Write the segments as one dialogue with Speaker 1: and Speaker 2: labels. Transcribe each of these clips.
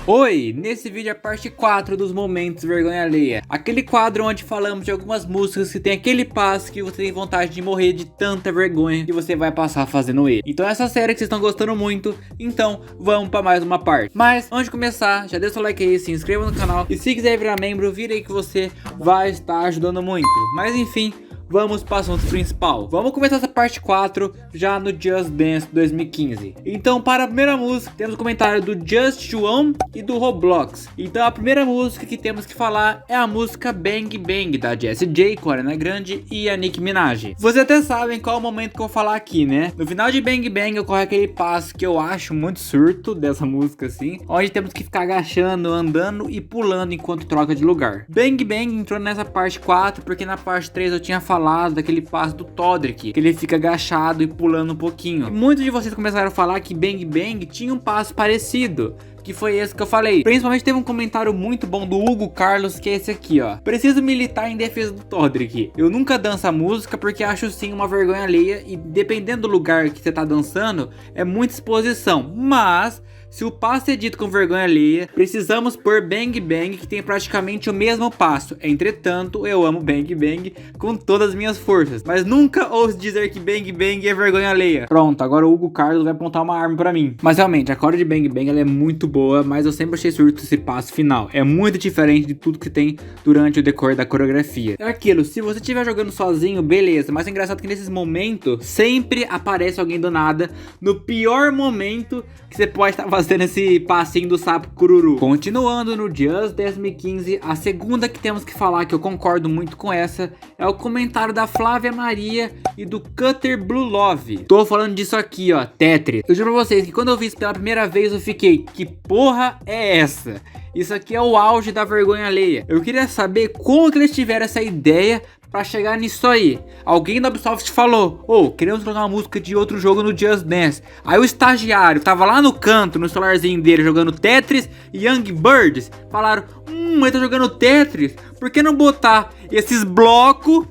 Speaker 1: Oi, nesse vídeo é a parte 4 dos momentos vergonha alheia. Aquele quadro onde falamos de algumas músicas que tem aquele passo que você tem vontade de morrer de tanta vergonha que você vai passar fazendo ele. Então essa série que vocês estão gostando muito, então vamos para mais uma parte. Mas antes de começar, já deixa o like aí, se inscreva no canal e se quiser virar membro, vira aí que você vai estar ajudando muito. Mas enfim, vamos para o assunto principal. Vamos começar essa parte 4 já no Just Dance 2015. Então para a primeira música temos o comentário do Just João e do Roblox. Então a primeira música que temos que falar é a música Bang Bang da Jessie J, com a Ariana Grande e a Nicki Minaj. Vocês até sabem qual é o momento que eu vou falar aqui, né? No final de Bang Bang ocorre aquele passo que eu acho muito surto dessa música assim, onde temos que ficar agachando, andando e pulando enquanto troca de lugar. Bang Bang entrou nessa parte 4 porque na parte 3 eu tinha falado daquele passo do Todrick, que ele fica agachado e pulando um pouquinho. E muitos de vocês começaram a falar que Bang Bang tinha um passo parecido, que foi esse que eu falei. Principalmente teve um comentário muito bom do Hugo Carlos, que é esse aqui, ó. Preciso militar em defesa do Todrick. Eu nunca danço a música porque acho sim uma vergonha alheia e dependendo do lugar que você tá dançando, é muita exposição. Mas se o passo é dito com vergonha alheia, precisamos pôr Bang Bang, que tem praticamente o mesmo passo. Entretanto, eu amo Bang Bang com todas as minhas forças, mas nunca ouço dizer que Bang Bang é vergonha alheia. Pronto, agora o Hugo Carlos vai apontar uma arma pra mim. Mas realmente, a corda de Bang Bang ela é muito boa, mas eu sempre achei surto esse passo final. É muito diferente de tudo que tem durante o decorrer da coreografia. É aquilo, se você estiver jogando sozinho, beleza, mas é engraçado que nesses momentos sempre aparece alguém do nada, no pior momento que você pode estar fazendo esse passinho do sapo cururu. Continuando no Just 2015, a segunda que temos que falar, que eu concordo muito com essa, é o comentário da Flávia Maria e do Cutter Blue Love. Tô falando disso aqui, ó, Tetris. Eu juro pra vocês que quando eu vi isso pela primeira vez eu fiquei, que porra é essa? Isso aqui é o auge da vergonha alheia. Eu queria saber como que eles tiveram essa ideia pra chegar nisso aí. Alguém da Ubisoft falou: queremos colocar uma música de outro jogo no Just Dance. Aí o estagiário tava lá no canto, no celularzinho dele, jogando Tetris e Young Birds. Falaram: ele tá jogando Tetris, por que não botar esses blocos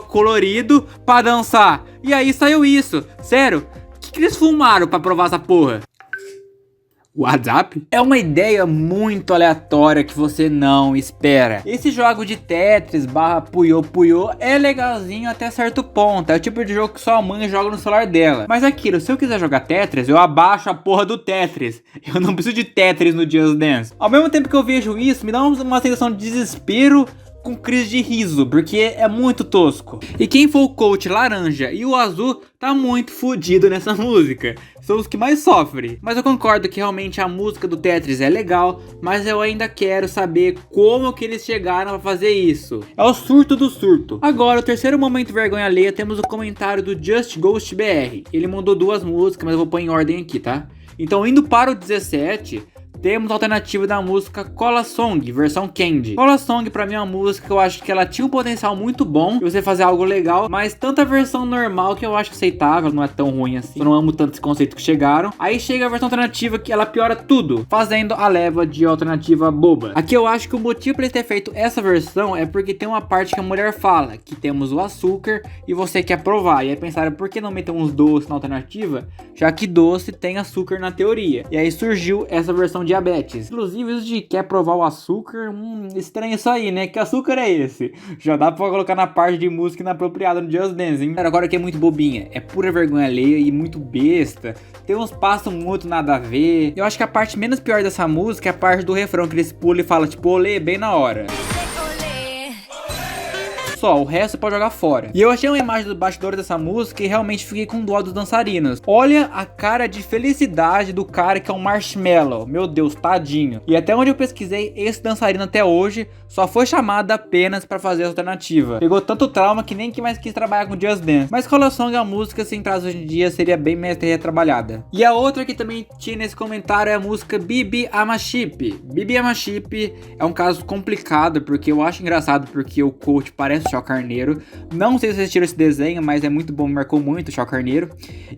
Speaker 1: coloridos pra dançar? E aí saiu isso. Sério, o que eles fumaram pra provar essa porra? WhatsApp? É uma ideia muito aleatória que você não espera. Esse jogo de Tetris barra Puyo Puyo é legalzinho até certo ponto. É o tipo de jogo que sua mãe joga no celular dela. Mas aquilo, se eu quiser jogar Tetris, eu abaixo a porra do Tetris. Eu não preciso de Tetris no Just Dance. Ao mesmo tempo que eu vejo isso, me dá uma sensação de desespero com crise de riso, porque é muito tosco. E quem for o coach laranja e o azul tá muito fudido nessa música. São os que mais sofrem. Mas eu concordo que realmente a música do Tetris é legal, mas eu ainda quero saber como que eles chegaram a fazer isso. É o surto do surto. Agora, o terceiro momento vergonha alheia, temos o comentário do Just Ghost BR. Ele mandou duas músicas, mas eu vou pôr em ordem aqui, tá? Então, indo para o 17... temos a alternativa da música Cola Song, versão Candy. Cola Song pra mim é uma música que eu acho que ela tinha um potencial muito bom de você fazer algo legal, mas tanto a versão normal que eu acho aceitável, não é tão ruim assim. Eu não amo tanto esse conceito que chegaram. Aí chega a versão alternativa que ela piora tudo, fazendo a leva de alternativa boba. Aqui eu acho que o motivo pra eles ter feito essa versão é porque tem uma parte que a mulher fala que temos o açúcar e você quer provar. E aí pensaram, por que não meter uns doces na alternativa, já que doce tem açúcar na teoria. E aí surgiu essa versão diabetes. Inclusive isso de quer provar o açúcar, estranho isso aí, né? Que açúcar é esse? Já dá pra colocar na parte de música inapropriada no Just Dance, hein? Agora que é muito bobinha, é pura vergonha alheia e muito besta. Tem uns passos muito nada a ver. Eu acho que a parte menos pior dessa música é a parte do refrão, que eles pulam e falam tipo olê bem na hora. Só, o resto pode jogar fora. E eu achei uma imagem do bastidor dessa música e realmente fiquei com dó dos dançarinos. Olha a cara de felicidade do cara que é um marshmallow. Meu Deus, tadinho. E até onde eu pesquisei, esse dançarino até hoje só foi chamado apenas pra fazer a alternativa. Pegou tanto trauma que nem que mais quis trabalhar com Just Dance. Mas Cola Song é uma música, se entrasse hoje em dia, seria bem mais retrabalhada. E a outra que também tinha nesse comentário é a música Bibi Amaship. Bibi Amaship é um caso complicado, porque eu acho engraçado porque o coach parece Chau Carneiro. Não sei se vocês assistiram esse desenho, mas é muito bom, me marcou muito o Chau Carneiro.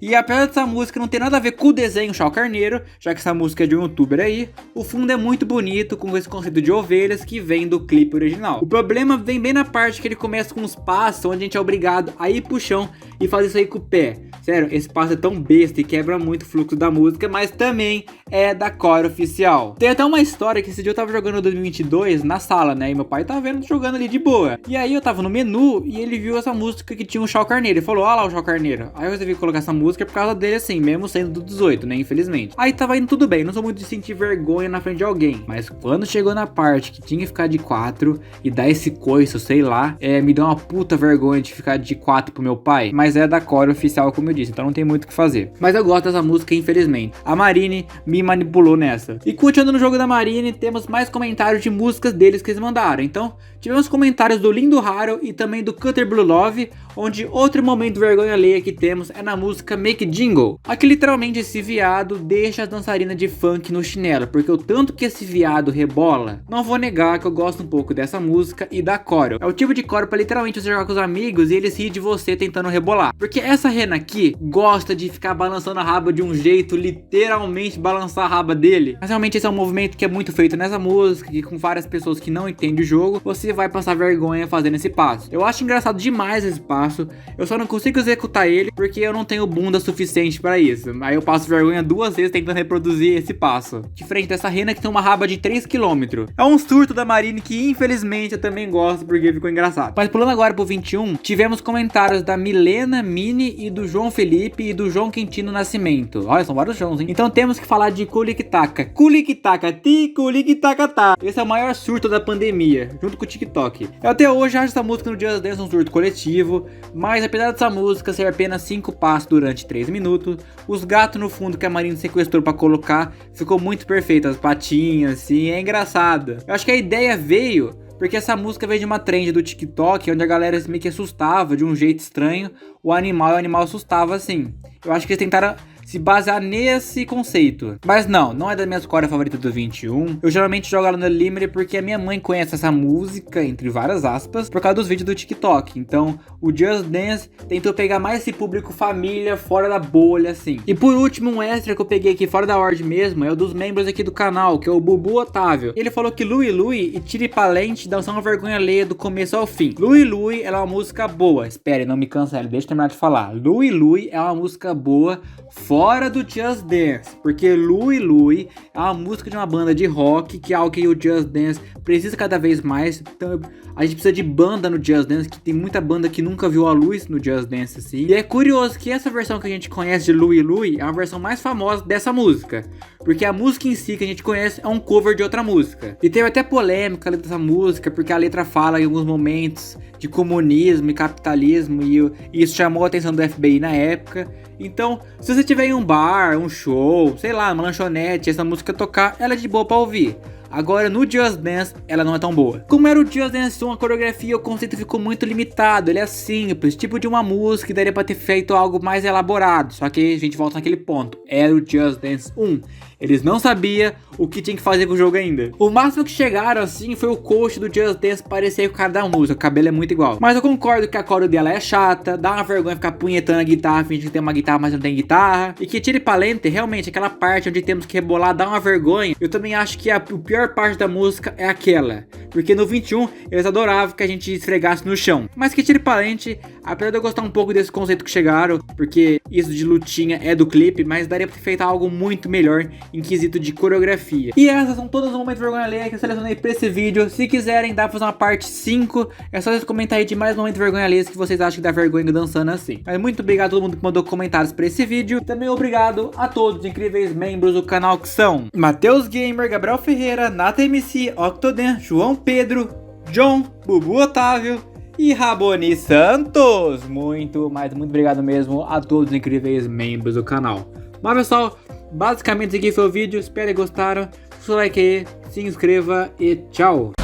Speaker 1: E apesar dessa música não ter nada a ver com o desenho Chau Carneiro, já que essa música é de um youtuber aí, o fundo é muito bonito com esse conceito de ovelhas que vem do clipe original. O problema vem bem na parte que ele começa com uns passos, onde a gente é obrigado a ir pro chão e fazer isso aí com o pé. Sério, esse passo é tão besta e quebra muito o fluxo da música, mas também é da core oficial. Tem até uma história que esse dia eu tava jogando 2022 na sala, né? E meu pai tava vendo jogando ali de boa. E aí eu tava no menu e ele viu essa música que tinha um Chau Carneiro. Ele falou, ó lá o Chau Carneiro. Aí eu resolvi colocar essa música por causa dele assim, mesmo sendo do 18, né? Infelizmente. Aí tava indo tudo bem, não sou muito de sentir vergonha na frente de alguém. Mas quando chegou na parte que tinha que ficar de 4 e dar esse coice, sei lá, me deu uma puta vergonha de ficar de 4 pro meu pai. Mas é da core oficial, como eu disse, então não tem muito o que fazer. Mas eu gosto dessa música, infelizmente. A Marine me manipulou nessa. E continuando no jogo da Marine, temos mais comentários de músicas deles que eles mandaram. Então, tivemos comentários do Lindo Raro e também do Cutter Blue Love, onde outro momento vergonha alheia que temos é na música Make Jingle. Aqui literalmente esse viado deixa as dançarinas de funk no chinelo, porque o tanto que esse viado rebola, não vou negar que eu gosto um pouco dessa música e da choreo. É o tipo de choreo pra literalmente você jogar com os amigos e eles rirem de você tentando rebolar. Porque essa rena aqui gosta de ficar balançando a raba de um jeito, literalmente balançar a raba dele. Mas realmente esse é um movimento que é muito feito nessa música, que com várias pessoas que não entendem o jogo, você vai passar vergonha fazendo esse passo. Eu acho engraçado demais esse passo, eu só não consigo executar ele porque eu não tenho bunda suficiente para isso. Aí eu passo vergonha 2 vezes tentando reproduzir esse passo. Diferente dessa rena que tem uma raba de 3 km. É um surto da Marine que infelizmente eu também gosto porque ficou engraçado. Mas pulando agora pro 21, tivemos comentários da Milena Mini e do João Felipe e do João Quintino Nascimento. Olha, são vários Joãos, hein? Então temos que falar de Kulikitaka. Kulikitaka ti, Kulikitaka tá. Esse é o maior surto da pandemia, junto com o TikTok. Eu até hoje acho essa música no Just Dance um surto coletivo, mas apesar dessa música ser apenas 5 passos durante 3 minutos, os gatos no fundo que a Marina sequestrou pra colocar ficou muito perfeito, as patinhas assim, é engraçado. Eu acho que a ideia veio porque essa música veio de uma trend do TikTok, onde a galera meio que assustava de um jeito estranho o animal, e o animal assustava assim. Eu acho que eles tentaram se basear nesse conceito. Mas não é das minhas cores favoritas do 21. Eu geralmente jogo ela no Limere porque a minha mãe conhece essa música, entre várias aspas, por causa dos vídeos do TikTok. Então, o Just Dance tentou pegar mais esse público família, fora da bolha, assim. E por último, um extra que eu peguei aqui fora da ordem mesmo, é o dos membros aqui do canal, que é o Bubu Otávio. Ele falou que Lui Lui e Tire Palente são uma vergonha alheia do começo ao fim. Lui Lui, ela é uma música boa. Espere, não me cancele, deixa eu terminar de falar. Lui Lui é uma música boa, fora do Just Dance, porque Lui Lui é uma música de uma banda de rock, que é algo que o Just Dance precisa cada vez mais. Então a gente precisa de banda no Just Dance, que tem muita banda que nunca viu a luz no Just Dance assim. E é curioso que essa versão que a gente conhece de Lui Lui é a versão mais famosa dessa música, porque a música em si que a gente conhece é um cover de outra música. E teve até polêmica dessa música, porque a letra fala em alguns momentos de comunismo e capitalismo, e isso chamou a atenção do FBI na época. Então, se você tiver em um bar, um show, sei lá, uma lanchonete, essa música tocar, ela é de boa pra ouvir. Agora no Just Dance ela não é tão boa. Como era o Just Dance 1, a coreografia, o conceito ficou muito limitado. Ele é simples, tipo de uma música que daria pra ter feito algo mais elaborado. Só que a gente volta naquele ponto, era o Just Dance 1. Eles não sabiam o que tinha que fazer com o jogo ainda. O máximo que chegaram assim foi o coach do Just Dance parecer com o cara da música. O cabelo é muito igual. Mas eu concordo que a choreo dela é chata, dá uma vergonha ficar punhetando a guitarra, fingindo que tem uma guitarra, mas não tem guitarra. E que Tire Palente, realmente, aquela parte onde temos que rebolar dá uma vergonha. Eu também acho que a pior parte da música é aquela, porque no 21 eles adoravam que a gente esfregasse no chão. Mas que Tire Palente, apesar de eu gostar um pouco desse conceito que chegaram, porque isso de lutinha é do clipe, mas daria pra ter feito algo muito melhor em quesito de coreografia. E essas são todas os momentos de vergonha alheia que eu selecionei pra esse vídeo. Se quiserem, dá pra fazer uma parte 5. É só vocês comentarem aí de mais momentos de vergonha alheia que vocês acham que dá vergonha dançando assim. Mas muito obrigado a todo mundo que mandou comentários pra esse vídeo. Também obrigado a todos os incríveis membros do canal, que são Matheus Gamer, Gabriel Ferreira, Nata MC, Octoden, João Pedro, John, Bubu Otávio e Raboni Santos. Muito obrigado mesmo a todos os incríveis membros do canal. Mas pessoal, basicamente esse aqui foi o vídeo, espero que gostaram. Se like aí, se inscreva e tchau!